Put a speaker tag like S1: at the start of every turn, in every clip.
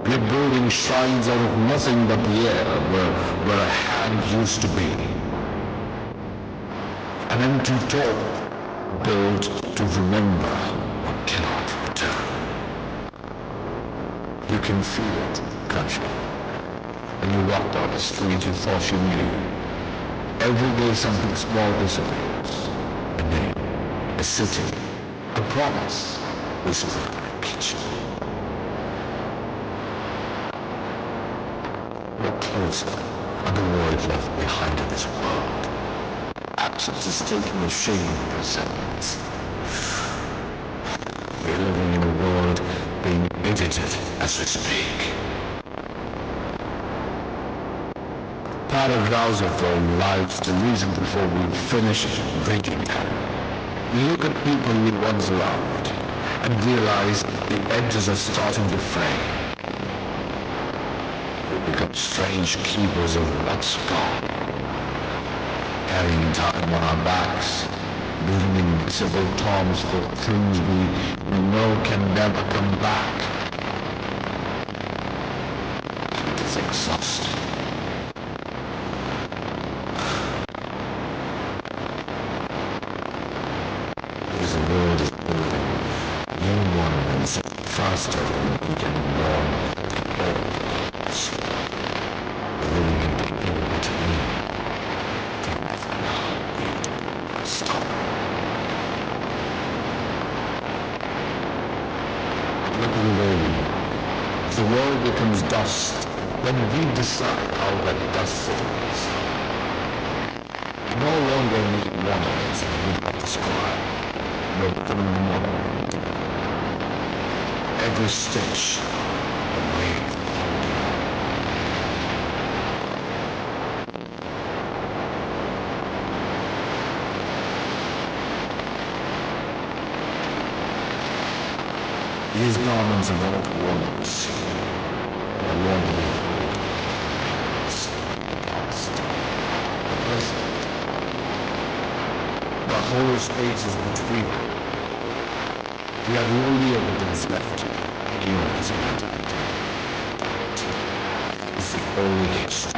S1: We're building shrines out of nothing but the air, where a hand used to be. An empty tomb built to remember what cannot return. You can feel it, can't you? When you walk down the street you thought you knew. Every day something small disappears. A name, a city, a promise, whispered in a kitchen. We're closer, and the void left behind in this world. Absence is taking the shape of presence. We're living in a world being edited as we speak. Paragraphs of our lives deleted before we finish reading them. We look at people we once loved and realize the edges are starting to fray. We become strange keepers of what's gone, carrying time on our backs, building invisible tombs for things we know can never come back. It is exhausting. Because the world is building new monuments faster than we can mourn old ones. Living in the in-between. Stop. Little baby, if the world becomes dust, then we decide how that dust settles. We no longer need monuments and we don't describe. We're becoming monument. Every stitch, a wave. These garments are not worn on the sea, but are worn to be the past, the present, the whole spaces between them. We are the only evidence left. Anyone is not. It's the only history.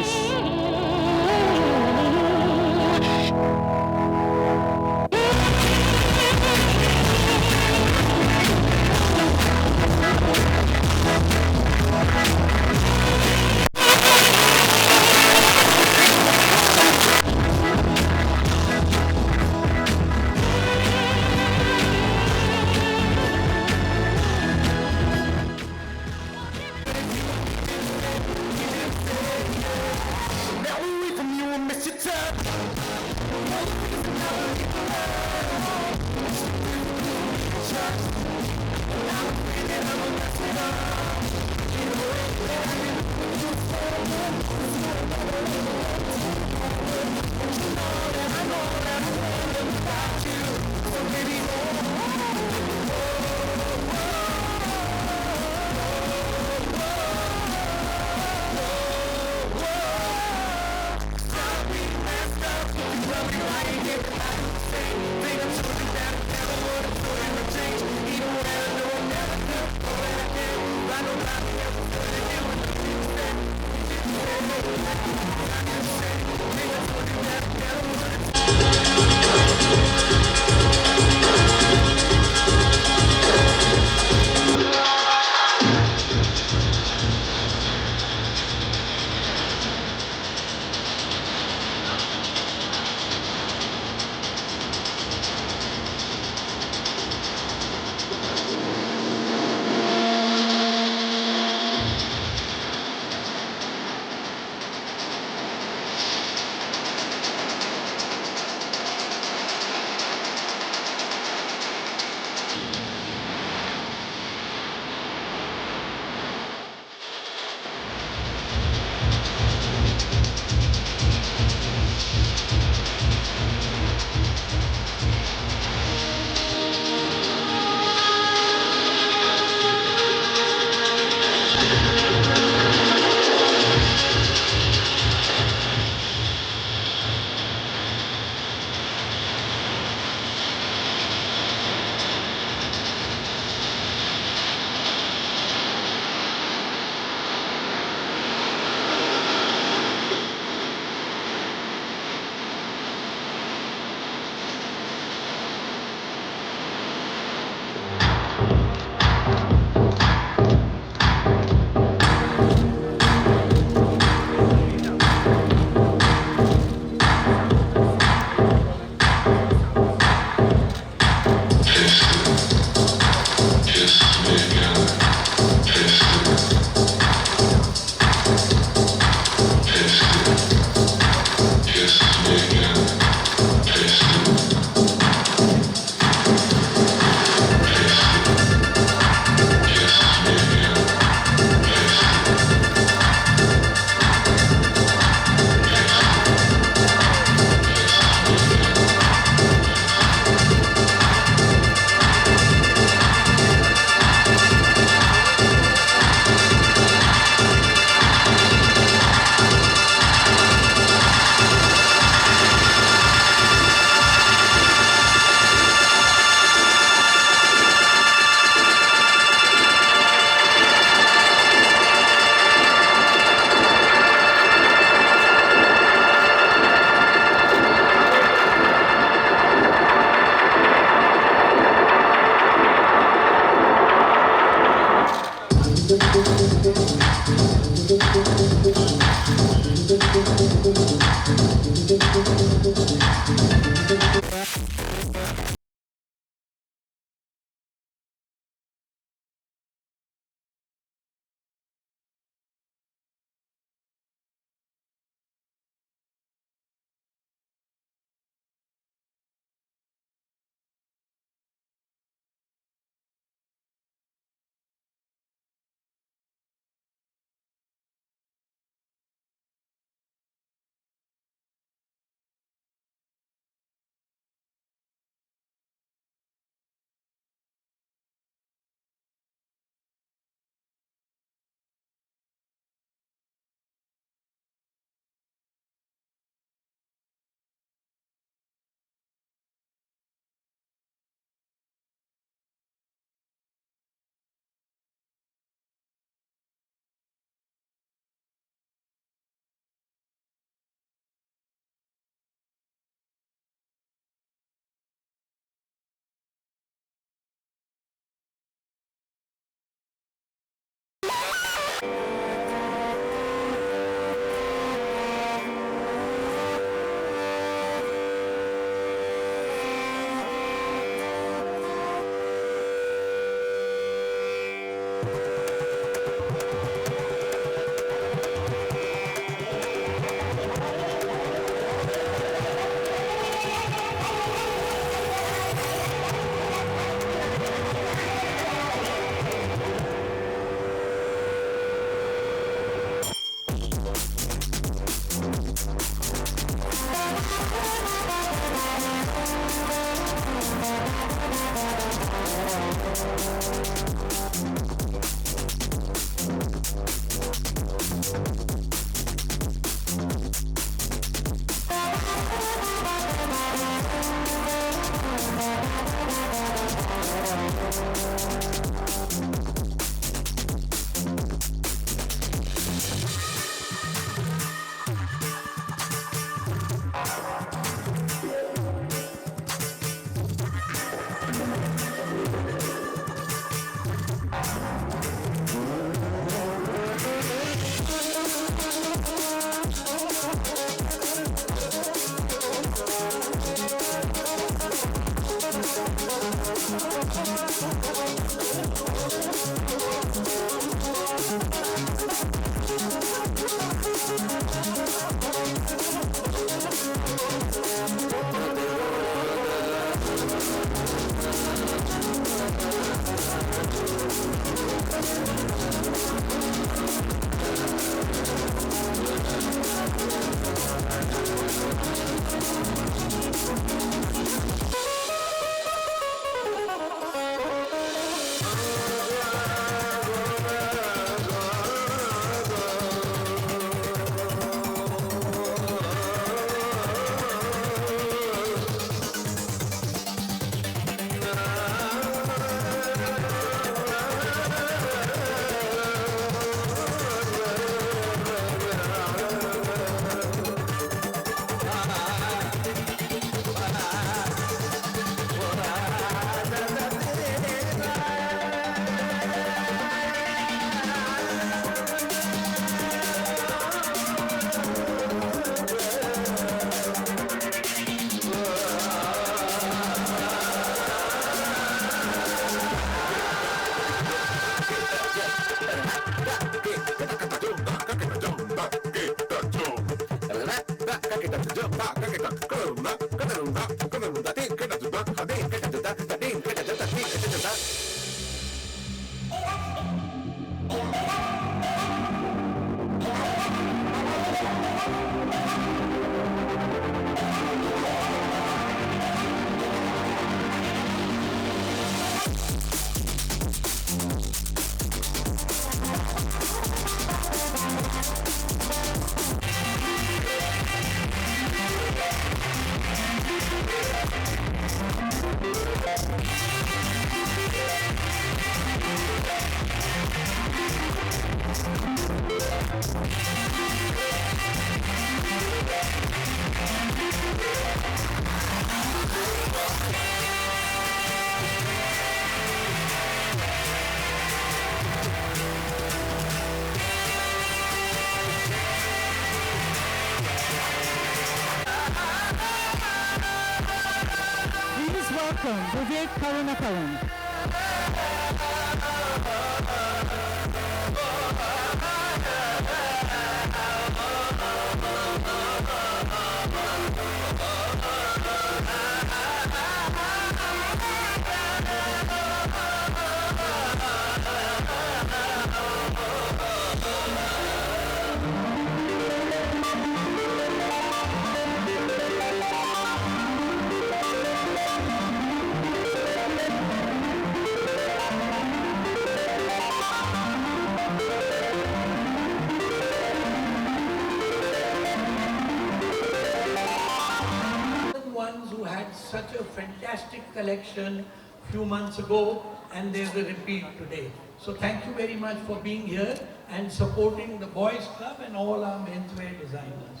S2: Such a fantastic collection few months ago, and there's a repeat today. So thank you very much for being here and supporting the Boys Club and all our menswear designers.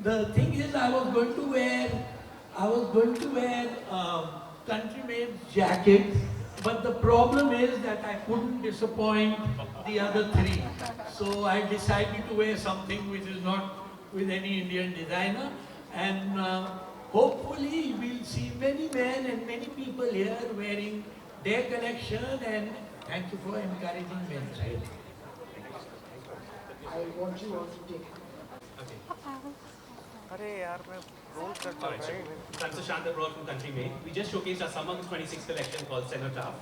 S2: The thing is, I was going to wear country-made jacket, but the problem is that I couldn't disappoint the other three. So I decided to wear something which is not with any Indian designer, and hopefully we'll see many men and many people here wearing their collection, and thank you for encouraging men.
S3: I want you all to take it.
S4: Okay.
S5: Alright,
S4: so I'm Sushant Abrol from Country Made. We just showcased our summer 26 collection called Cenotaph.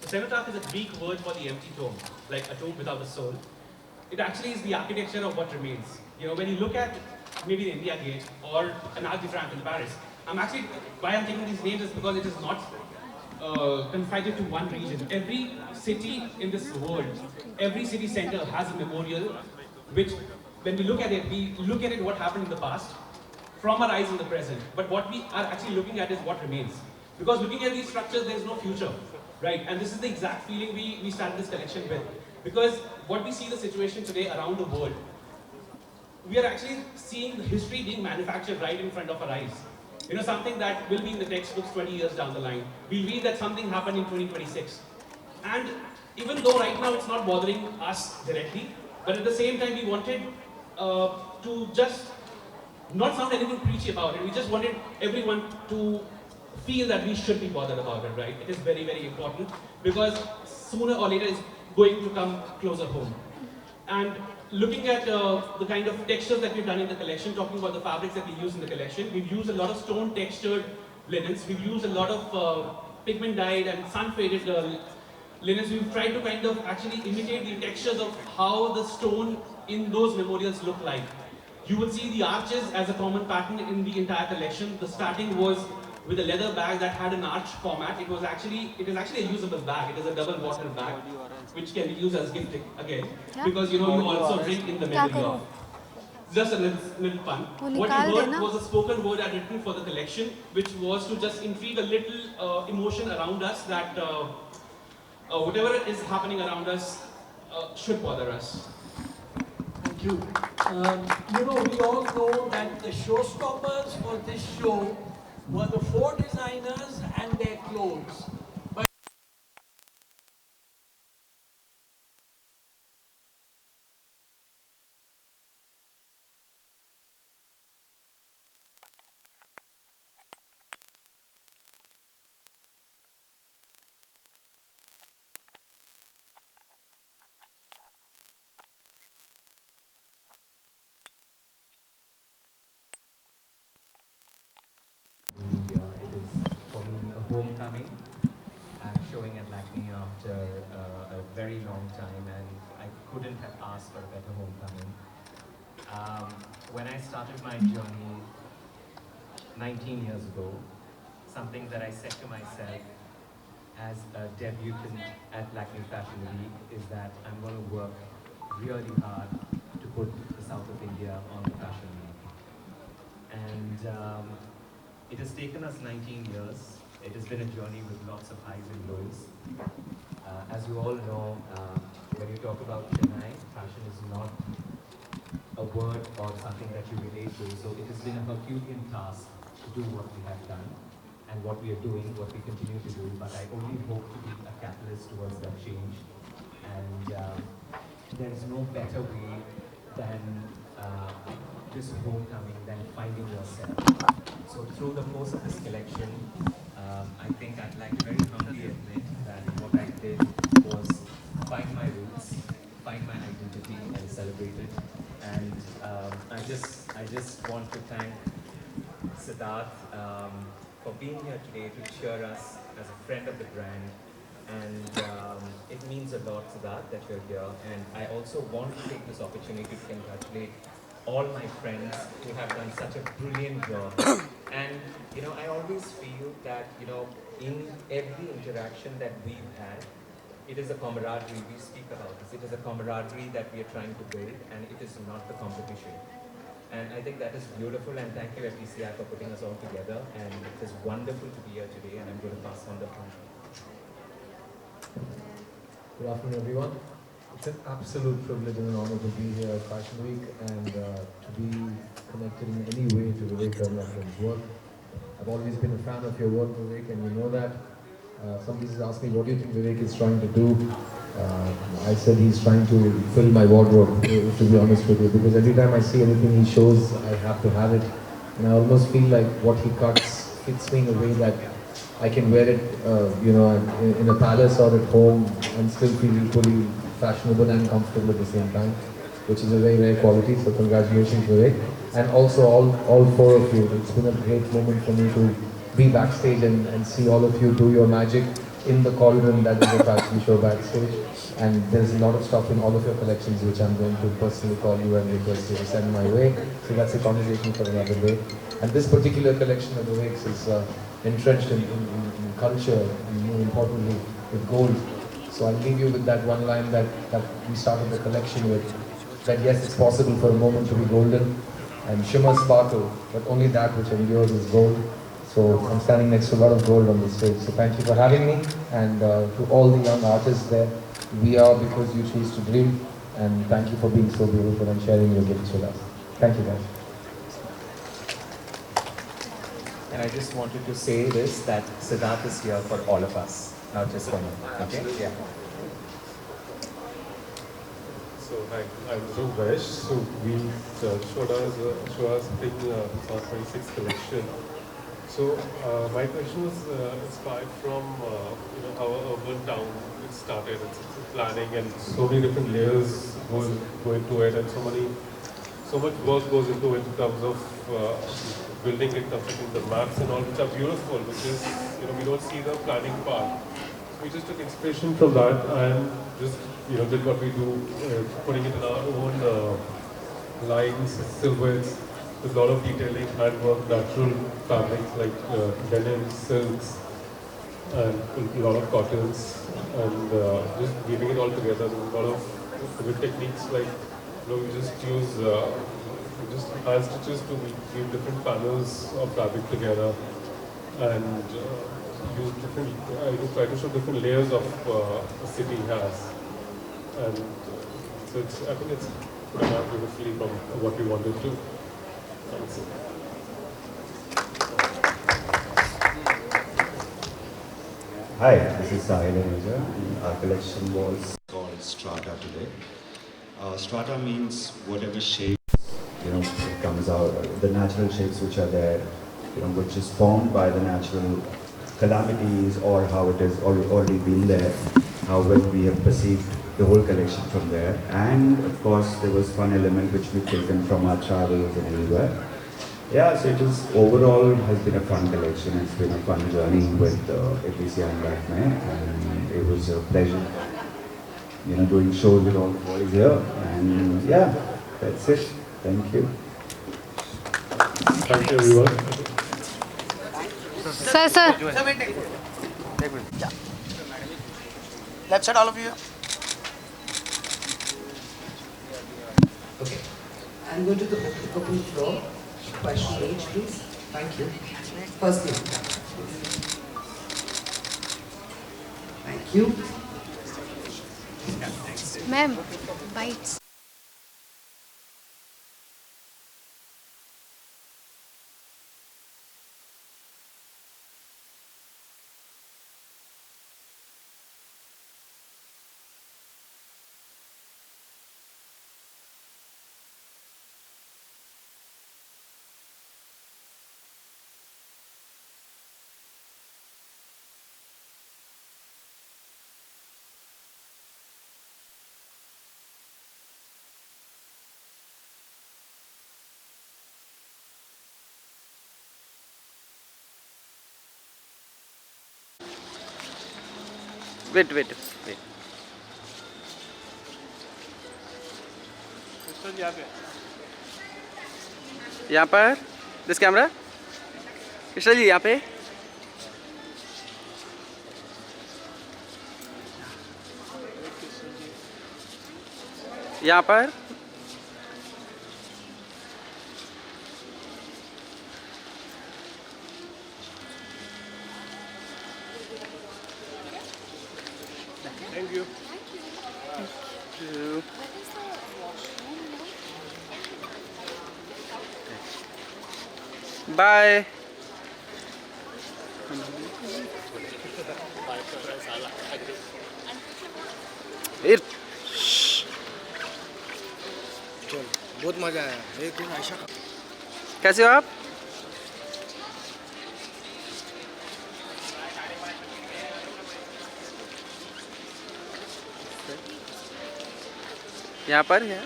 S4: So Cenotaph is a Greek word for the empty tomb, like a tomb without a soul. It actually is the architecture of what remains. You know, when you look at maybe the India Gate or an Arc de Triomphe in Paris, why I'm taking these names is because it is not confined to one region. Every city in this world, every city center has a memorial, which when we look at it what happened in the past, from our eyes in the present. But what we are actually looking at is what remains. Because looking at these structures, there's no future, right? And this is the exact feeling we started this collection with. Because what we see the situation today around the world, we are actually seeing history being manufactured right in front of our eyes. You know, something that will be in the textbooks 20 years down the line. We read that something happened in 2026. And even though right now it's not bothering us directly, but at the same time we wanted to just not sound anything preachy about it. We just wanted everyone to feel that we should be bothered about it, right? It is very, very important because sooner or later it's going to come closer home. And looking at the kind of textures that we've done in the collection, talking about the fabrics that we use in the collection, we've used a lot of stone textured linens. We've used a lot of pigment dyed and sun faded linens. We've tried to kind of actually imitate the textures of how the stone in those memorials look like. You will see the arches as a common pattern in the entire collection. The starting was with a leather bag that had an arch format. It is actually a usable bag. It is a double water bag, which can be used as gifting again, because you know you also drink in the memory of. Just a little fun. What you heard was a spoken word I written for the collection, which was to just intrigue a little emotion around us that whatever is happening around us should bother us.
S2: Thank you. You know, we all know that the showstoppers for this show were the 4 designers and their clothes. But
S6: It is for me a homecoming. I'm showing at Lakme after a very long time, and I couldn't have asked for a better homecoming. When I started my journey 19 years ago, something that I said to myself as a debutant at Lakme Fashion Week is that I'm going to work really hard to put the south of India on the Fashion Week. And it has taken us 19 years. It has been a journey with lots of highs and lows. As you all know, when you talk about Chennai, fashion is not a word or something that you relate to. So it has been a Herculean task to do what we have done and what we are doing, what we continue to do. But I only hope to be a catalyst towards that change. And there is no better way than this homecoming, than finding yourself. So through the course of this collection, I think I'd like to very humbly admit that what I did was find my roots, find my identity, and celebrate it. And I just want to thank Siddharth for being here today to cheer us as a friend of the brand. And it means a lot, Siddharth, that you're here. And I also want to take this opportunity to congratulate all my friends who have done such a brilliant job. And, you know, I always feel that, you know, in every interaction that we've had, it is a camaraderie. We speak about this. It is a camaraderie that we are trying to build, and it is not the competition. And I think that is beautiful, and thank you FDCI for putting us all together. And it is wonderful to be here today, and I'm going to pass on the phone.
S7: Good afternoon, everyone. It's an absolute privilege and an honor to be here at Fashion Week and to be connected in any way to Vivek Karnathan's work. I've always been a fan of your work, Vivek, and you know that. Somebody has asked me, what do you think Vivek is trying to do? I said he's trying to fill my wardrobe, to be honest with you, because every time I see anything he shows, I have to have it. And I almost feel like what he cuts fits me in a way that I can wear it, you know, in a palace or at home and still feel equally fashionable and comfortable at the same time, which is a very rare quality. So congratulations, Vivek. And also all 4 of you. It's been a great moment for me to be backstage and see all of you do your magic in the cauldron that is a fashion show backstage. And there's a lot of stuff in all of your collections which I'm going to personally call you and request you to send my way. So that's a conversation for another day. And this particular collection of Vivek's is entrenched in culture and more importantly with gold. So I'll leave you with that one line that we started the collection with, that yes, it's possible for a moment to be golden and shimmer sparkle, but only that which endures is gold. So I'm standing next to a lot of gold on the stage. So thank you for having me, and to all the young artists there, we are because you choose to dream, and thank you for being so beautiful and sharing your gifts with us. Thank you guys.
S6: And I just wanted to say this, that Siddharth is here for all of us, not just for me. Okay? Yeah.
S8: So hi, I'm Runway. So we show us big 2026 collection. So my collection was inspired from how an urban town it started. It's planning and so many different layers go into it, and so much work goes into it in terms of building it, constructing the maps and all, which are beautiful. Which is we don't see the planning part. We just took inspiration from that and just did what we do, putting it in our own lines, silhouettes, with a lot of detailing, handwork, natural fabrics like denim, silks, and a lot of cottons, and just weaving it all together with a lot of good techniques like we just use just hand stitches to weave different panels of fabric together, and use different, try to show different layers of a city has, and so I think it's put out beautifully from what we wanted to.
S9: Hi, this is Sahil Anuja, and our collection was called Strata today. Strata means whatever shape it comes out, the natural shapes which are there, which is formed by the natural calamities or how it has already been there, how well we have perceived the whole collection from there. And of course there was fun element which we've taken from our travels and everywhere. Yeah, so it was overall has been a fun collection. It's been a fun journey with FDCI and Lakme, and it was a pleasure doing shows with all the boys here. And yeah, that's it. Thank you.
S8: Thank you everyone.
S5: Sir.
S10: Left side, all of you.
S3: Okay. I'm going to the open floor. Question each, please. Thank you. First name. Thank you.
S5: Ma'am, bites.
S10: Wait. यहाँ पर this camera Krishna ji यहाँ पे यहाँ पर
S8: Thank you.
S10: Bye
S3: बहुत मजा आया। एक दिन ऐसा
S10: कैसे हो आप यहाँ पर है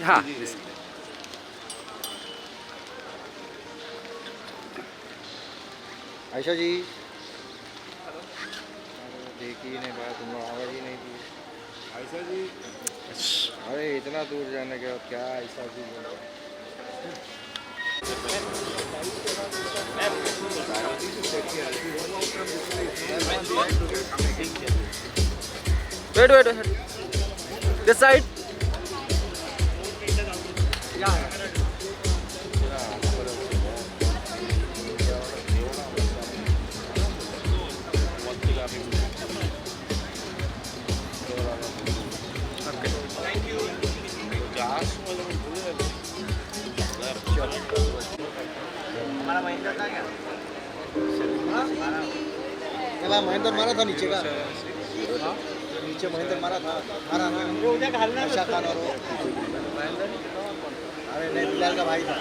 S10: हाँ
S11: आयशा जी देखी नहीं बात तुम आवाज़ ही नहीं दी आयशा जी अरे इतना दूर जाने के बाद क्या आयशा जी बोल रहे
S10: wait this side
S11: हमारा महेंद्र था क्या? चला महेंद्र मारा था नीचे का नीचे महेंद्र मारा था मारा ना आशा खान और वो अरे नहीं बिलाल का भाई था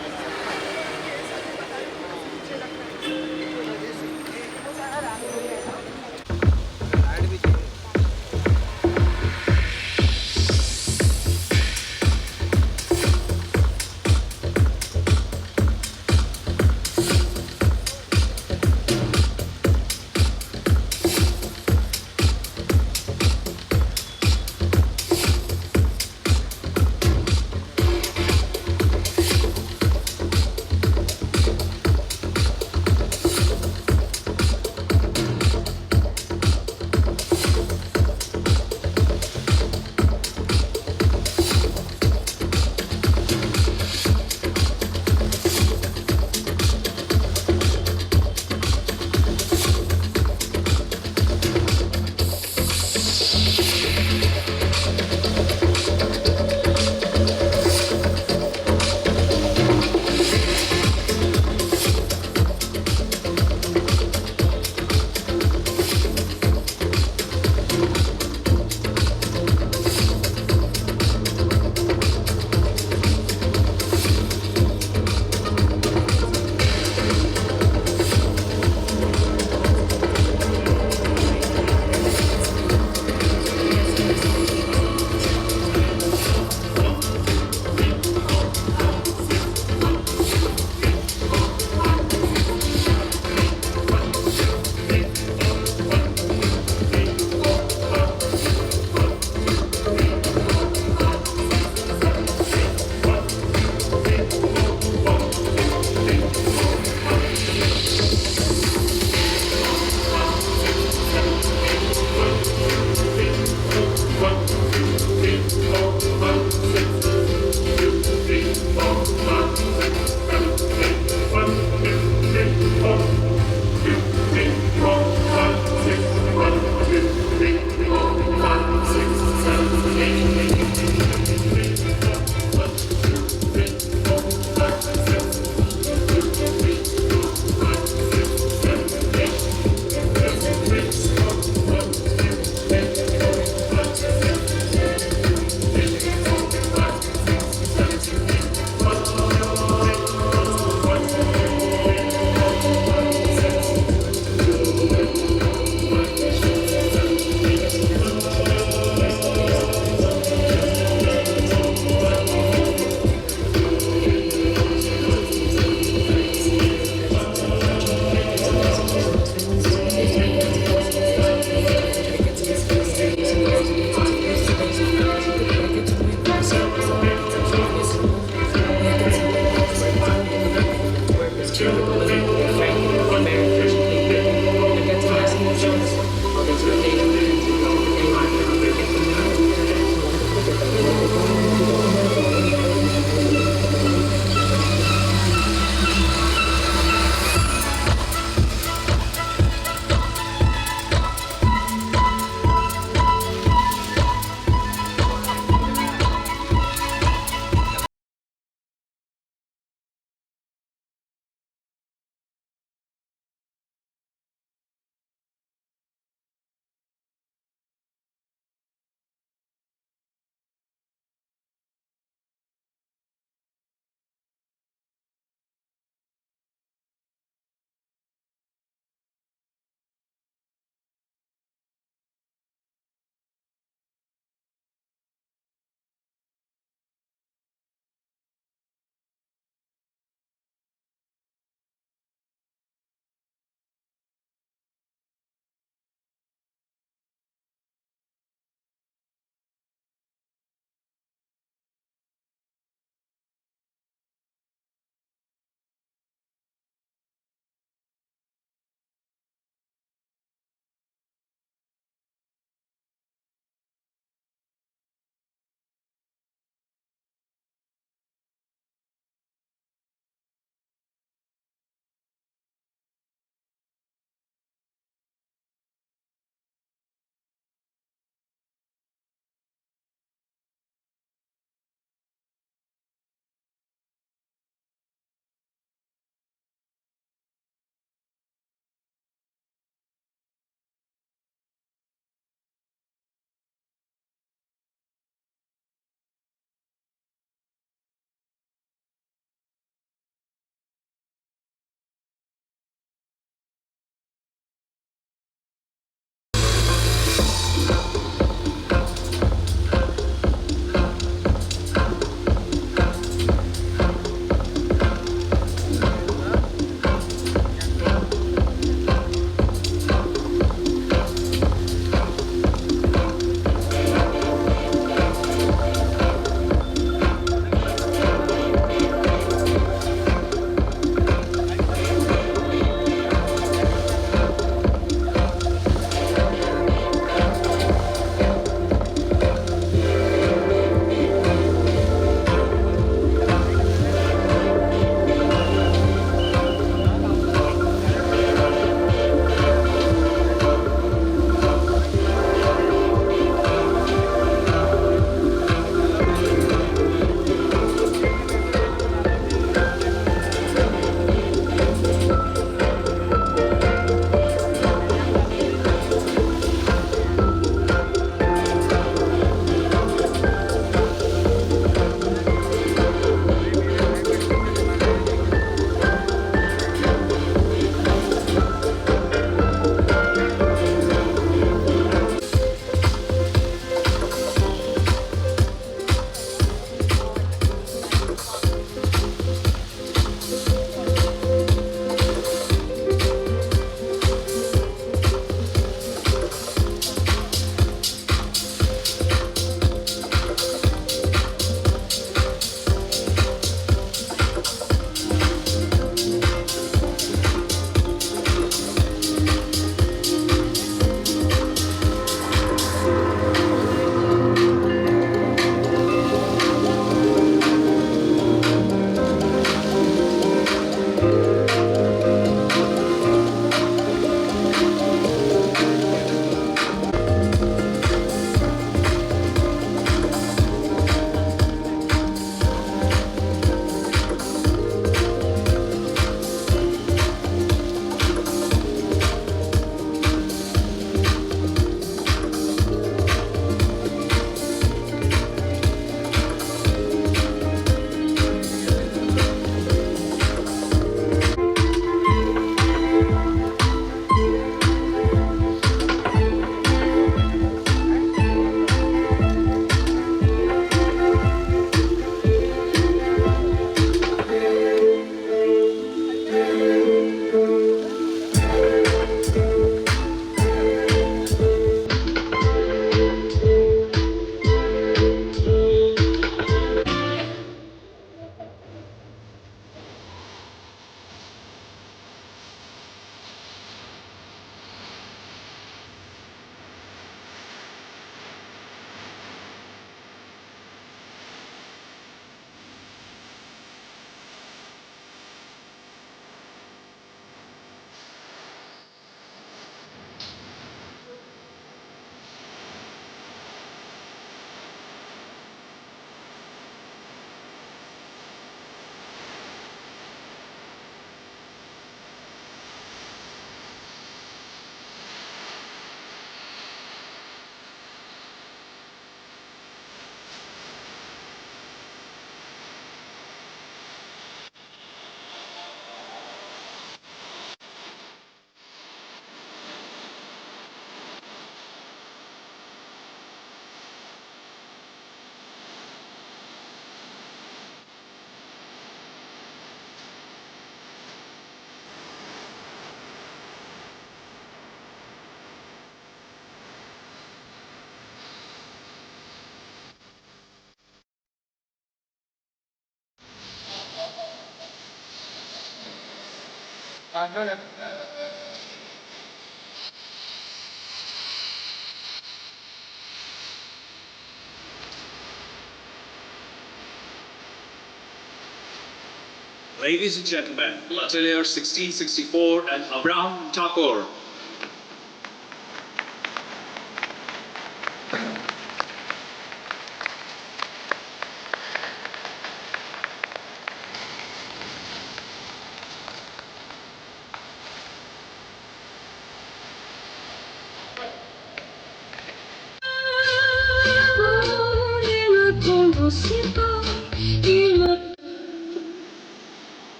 S12: Ladies and gentlemen, Atelier 1664 and Abraham Thakur.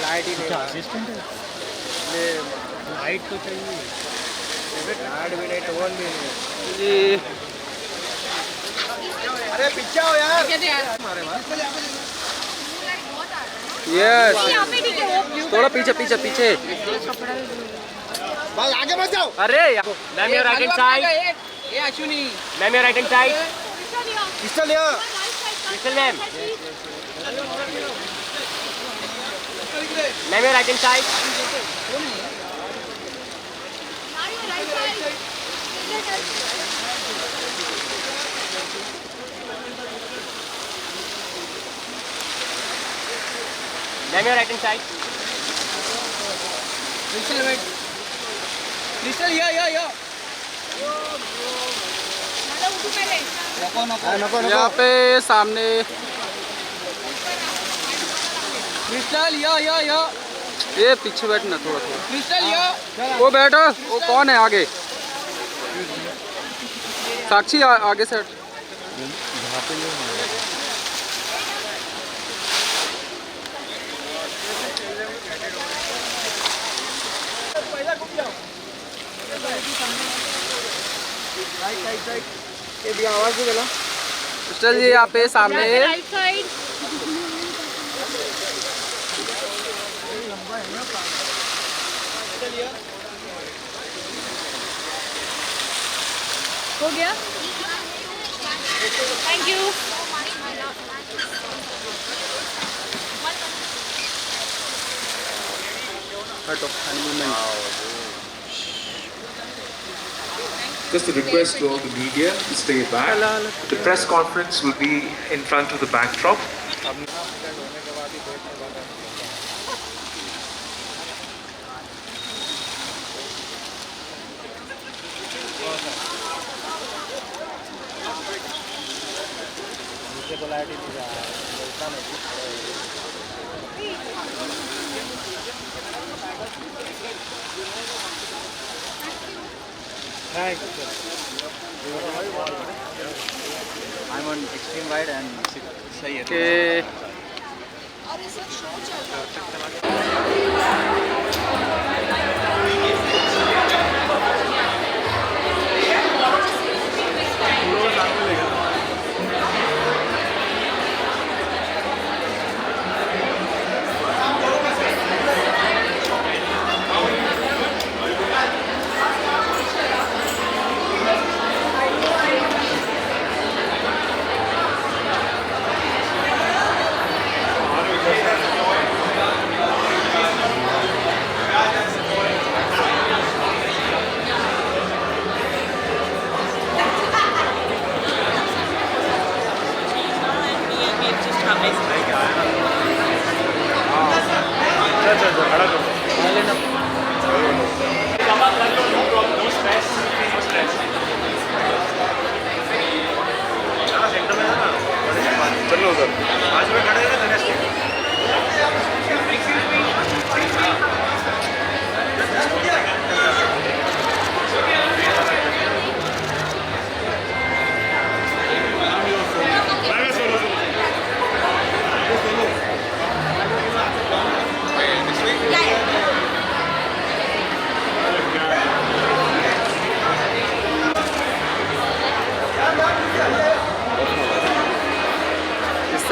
S11: Light ही नहीं असिस्टेंट है लाइट तो चाहिए लाइट भी नहीं टोन भी नहीं जी अरे पीछे आओ यार
S10: यस थोड़ा पीछे पीछे पीछे
S11: भाई आगे मत जाओ
S10: अरे
S11: ma'am your right hand side ये Ashwini ma'am your right hand side pistol लिया pistol ma'am ma'am your right hand side ma'am your right hand side pistol wait pistol या
S10: यहाँ पे सामने
S11: क्रिस्टल या
S10: ये पीछे बैठना थोड़ा थोड़ा
S11: क्रिस्टल या
S10: वो बैठो वो कौन है आगे साक्षी आगे से
S11: ये भी आवाज भी गला
S10: चल जी यहाँ पे सामने
S5: हो गया थैंक यू
S10: हटो
S12: Just a request to all the media to stay back. The press conference will be in front of the backdrop.
S11: I'm on extreme wide and सही है
S10: के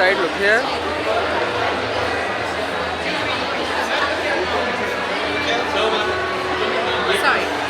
S10: side, look here.
S5: Sorry.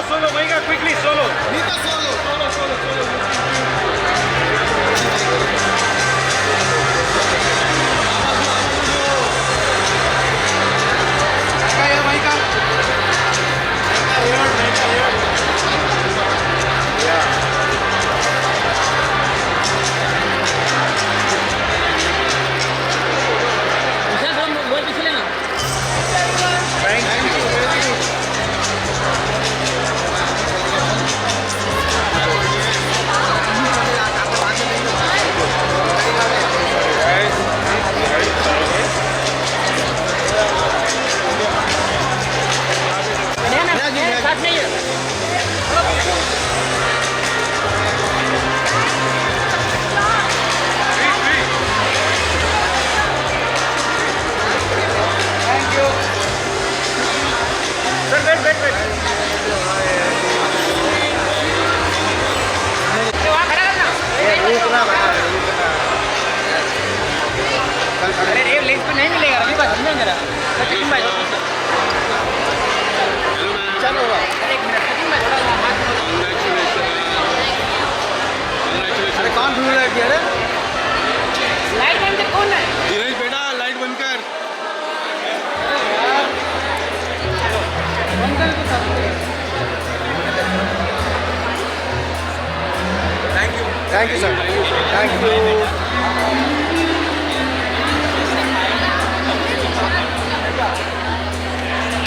S11: Solo, Mahika, quickly, solo. अरे link पे नहीं मिलेगा अभी बात समझेंगे जरा सचिन भाई चलो एक मिनट सचिन भाई थोड़ा हाथ अरे कौन ढूंढ रहा है अरे लाइट बंद कर कौन है धीरज बेटा लाइट बंद कर बंद कर thank you sir thank you